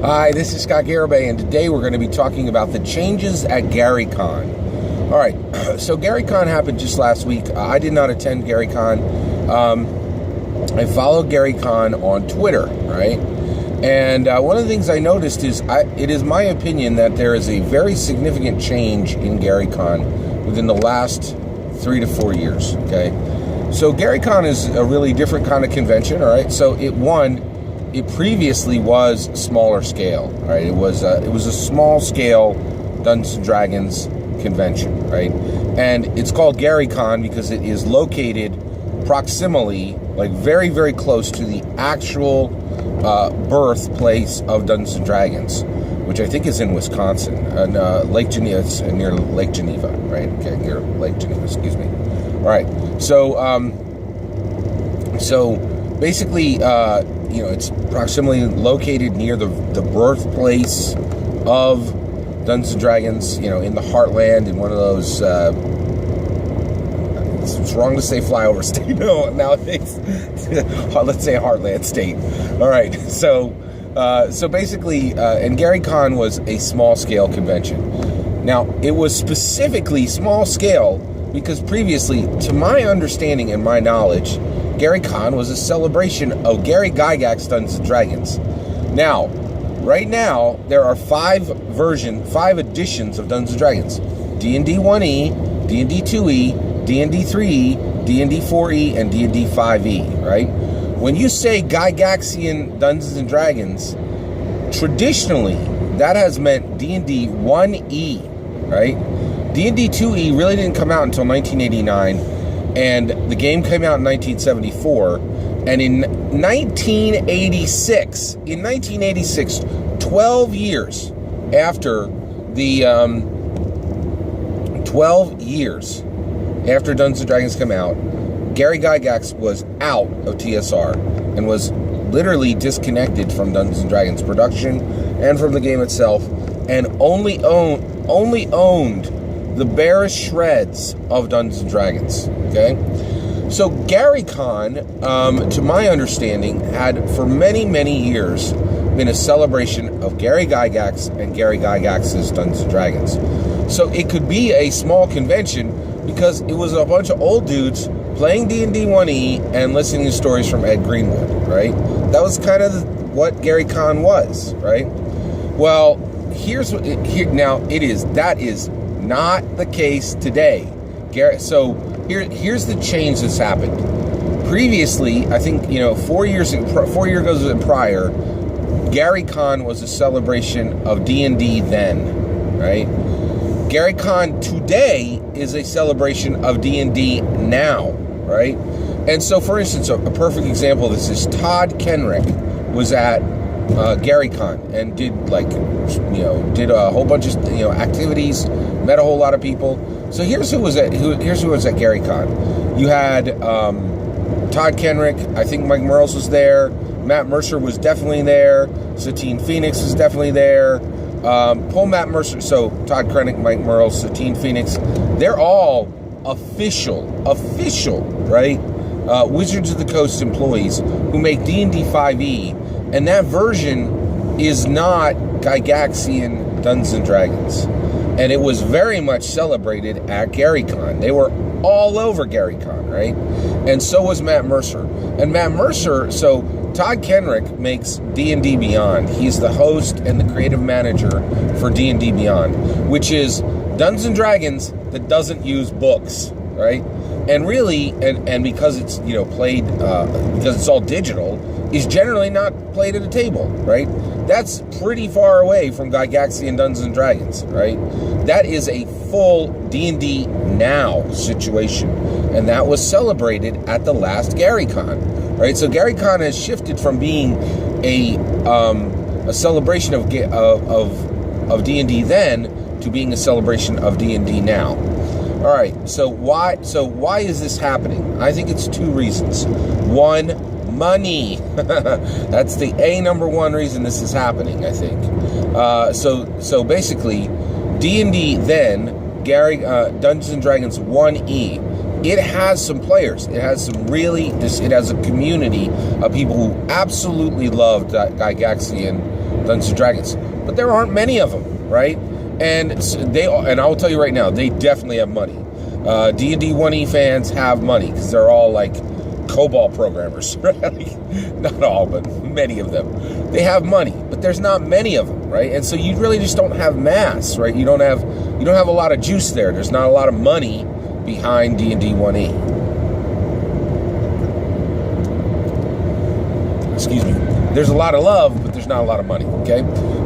Hi, this is Scott Garibay, and today we're going to be talking about the changes at GaryCon. All right, so GaryCon happened just last week. I did not attend GaryCon. I followed GaryCon on Twitter, right? And one of the things I noticed is it is my opinion that there is a very significant change in GaryCon within the last 3 to 4 years, okay? So GaryCon is a really different kind of convention, all right? So it previously was smaller scale, right? It was a small scale Dungeons and Dragons convention, right? And it's called GaryCon because it is located proximally, like very, very close to the actual birthplace of Dungeons and Dragons, which I think is in Wisconsin, and Lake Geneva. It's near Lake Geneva, right? Okay, near Lake Geneva. Excuse me. All right. So basically, it's proximally located near the birthplace of Dungeons and Dragons. In the heartland, in one of those. It's wrong to say flyover state nowadays. Let's say heartland state. All right. So basically, and GaryCon was a small scale convention. Now, it was specifically small scale because previously, to my understanding and my knowledge, GaryCon was a celebration of Gary Gygax's Dungeons and Dragons. Now, right now, there are 5 editions of Dungeons and Dragons. D&D 1E, D&D 2E, D&D 3E, D&D 4E, and D&D 5E, right? When you say Gygaxian Dungeons and Dragons, traditionally, that has meant D&D 1E, right? D&D 2E really didn't come out until 1989, and the game came out in 1974, and in 1986, 12 years after Dungeons & Dragons came out, Gary Gygax was out of TSR and was literally disconnected from Dungeons & Dragons production and from the game itself, and only owned the barest shreds of Dungeons & Dragons, okay? So GaryCon, to my understanding, had for many, many years been a celebration of Gary Gygax and Gary Gygax's Dungeons & Dragons. So it could be a small convention because it was a bunch of old dudes playing D&D 1E and listening to stories from Ed Greenwood, right? That was kind of what GaryCon was, right? Well, that is not the case today. So here's the change that's happened. Previously, I think 4 years ago and prior, GaryCon was a celebration of D&D then, right? GaryCon today is a celebration of D&D now, right? And so, for instance, a perfect example of this is Todd Kenrick was at GaryCon and did a whole bunch of activities, met a whole lot of people. So here's who was at GaryCon. You had Todd Kenrick. I think Mike Merles was there. Matt Mercer was definitely there. Satine Phoenix was definitely there. Pull Matt Mercer. So Todd Kenrick, Mike Merles, Satine Phoenix. They're all official, right? Wizards of the Coast employees who make D&D 5e. And that version is not Gygaxian Dungeons and Dragons. And it was very much celebrated at GaryCon. They were all over GaryCon, right? And so was Matt Mercer. And Matt Mercer, so Todd Kenrick makes D&D Beyond. He's the host and the creative manager for D&D Beyond, which is Dungeons and Dragons that doesn't use books, right? And really, and because it's played because it's all digital, is generally not played at a table, right? That's pretty far away from Gygaxian Dungeons and Dragons, right? That is a full D&D now situation, and that was celebrated at the last GaryCon, right? So GaryCon has shifted from being a celebration of D&D then to being a celebration of D&D now. All right, so why is this happening? I think it's 2 reasons. One, money. That's the number one reason this is happening, I think. So basically, D&D then, Dungeons and Dragons 1E, it has some players. It has it has a community of people who absolutely love Gygaxian Dungeons and Dragons, but there aren't many of them, right? And I'll tell you right now, they definitely have money. D&D 1E fans have money because they're all like COBOL programmers, right? Not all, but many of them. They have money, but there's not many of them, right? And so you really just don't have mass, right? You don't have a lot of juice there. There's not a lot of money behind D&D 1E. Excuse me. There's a lot of love, but there's not a lot of money, okay?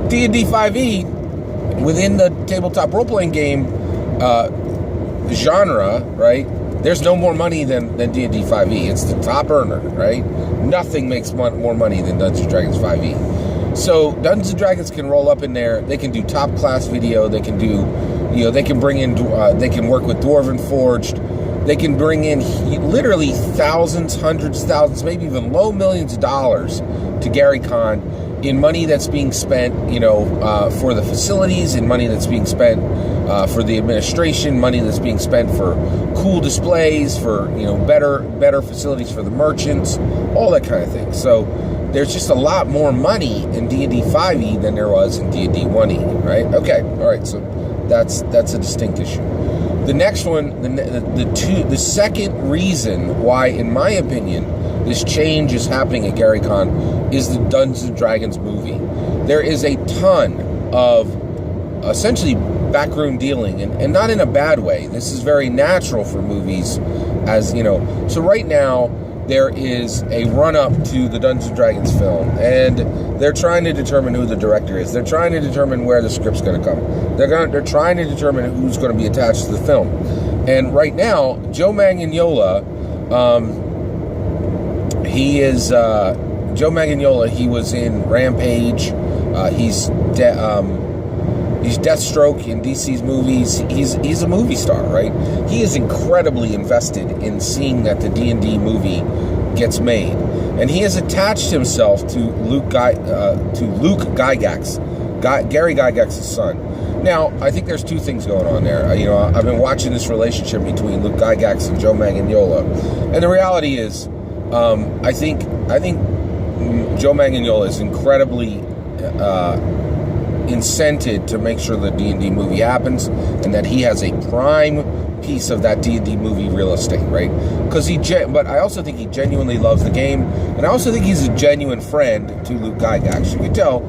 D&D 5e, within the tabletop role-playing game genre, right? There's no more money than D&D 5e. It's the top earner, right? Nothing makes more money than Dungeons & Dragons 5e. So Dungeons & Dragons can roll up in there. They can do top-class video. They can do, they can bring in, they can work with Dwarven Forged. They can bring in literally thousands, hundreds, thousands, maybe even low millions of dollars to GaryCon in money that's being spent, for the facilities, and money that's being spent for the administration, money that's being spent for cool displays, for better facilities for the merchants, all that kind of thing. So there's just a lot more money in D&D 5e than there was in D&D 1e, right? Okay, all right. So that's a distinct issue. The next one, the second reason why, in my opinion, this change is happening at GaryCon is the Dungeons & Dragons movie. There is a ton of essentially backroom dealing, and not in a bad way. This is very natural for movies, So right now, there is a run-up to the Dungeons & Dragons film, and they're trying to determine who the director is. They're trying to determine where the script's going to come. They're trying to determine who's going to be attached to the film. And right now, Joe Manganiello, he was in Rampage. He's Deathstroke in DC's movies. He's a movie star, right? He is incredibly invested in seeing that the D&D movie gets made, and he has attached himself to Luke Gygax, Gary Gygax's son. Now, I think there's two things going on there. I've been watching this relationship between Luke Gygax and Joe Manganiello, and the reality is, I think Joe Manganiello is incredibly incented to make sure the D&D movie happens, and that he has a prime piece of that D&D movie real estate, right? But I also think he genuinely loves the game, and I also think he's a genuine friend to Luke Gygax. You can tell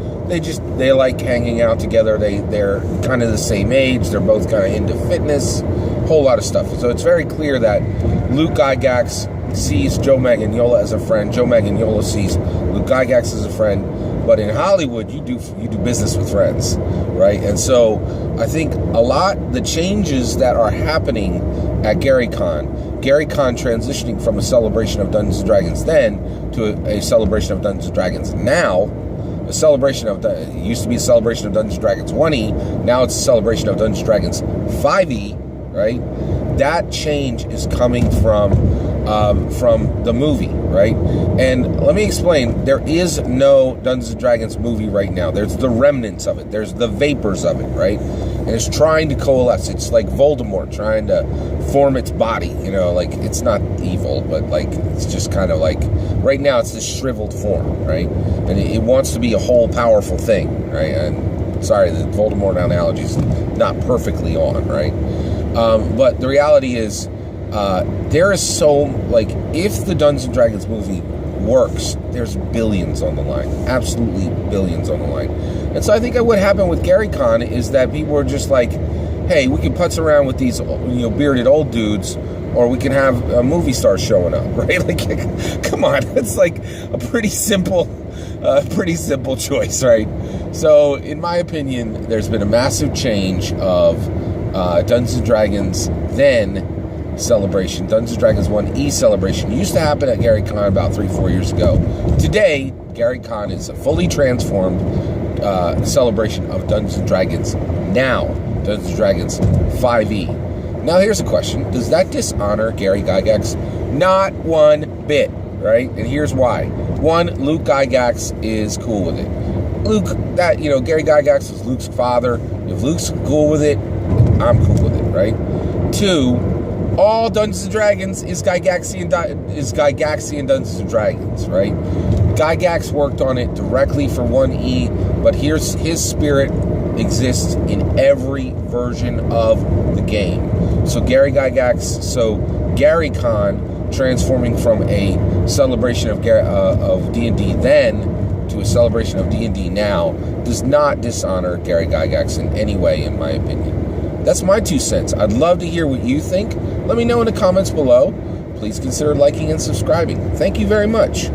they like hanging out together. They're kind of the same age. They're both kind of into fitness, whole lot of stuff. So it's very clear that Luke Gygax sees Joe Manganiello as a friend. Joe Manganiello sees Luke Gygax as a friend. But in Hollywood, you do business with friends, right? And so I think the changes that are happening at GaryCon transitioning from a celebration of Dungeons & Dragons then to a celebration of Dungeons & Dragons now, it used to be a celebration of Dungeons & Dragons 1E, now it's a celebration of Dungeons & Dragons 5E, right? That change is coming from the movie, right? And let me explain. There is no Dungeons & Dragons movie right now. There's the remnants of it. There's the vapors of it, right? And it's trying to coalesce. It's like Voldemort trying to form its body, it's not evil, but it's just kind of right now it's this shriveled form, right? And it wants to be a whole powerful thing, right? And sorry, the Voldemort analogy is not perfectly on, right? But the reality is, there is if the Dungeons & Dragons movie works, there's billions on the line, absolutely billions on the line. And so I think what happened with GaryCon is that people were just like, hey, we can putz around with these, bearded old dudes, or we can have movie stars showing up, right? Come on, it's a pretty simple choice, right? So in my opinion, there's been a massive change of Dungeons & Dragons then celebration. Dungeons & Dragons 1E celebration used to happen at GaryCon about 3-4 years ago. Today, GaryCon is a fully transformed celebration of Dungeons & Dragons now. Dungeons & Dragons 5e. Now here's a question. Does that dishonor Gary Gygax? Not one bit, right? And here's why. One, Luke Gygax is cool with it. Gary Gygax is Luke's father. If Luke's cool with it, I'm cool with it, right? Two, all Dungeons & Dragons is Gygaxian Dungeons & Dragons, right? Gygax worked on it directly for 1E, but here's his spirit exists in every version of the game. So Gary Con transforming from a celebration of D&D then to a celebration of D&D now does not dishonor Gary Gygax in any way, in my opinion. That's my 2 cents. I'd love to hear what you think. Let me know in the comments below. Please consider liking and subscribing. Thank you very much.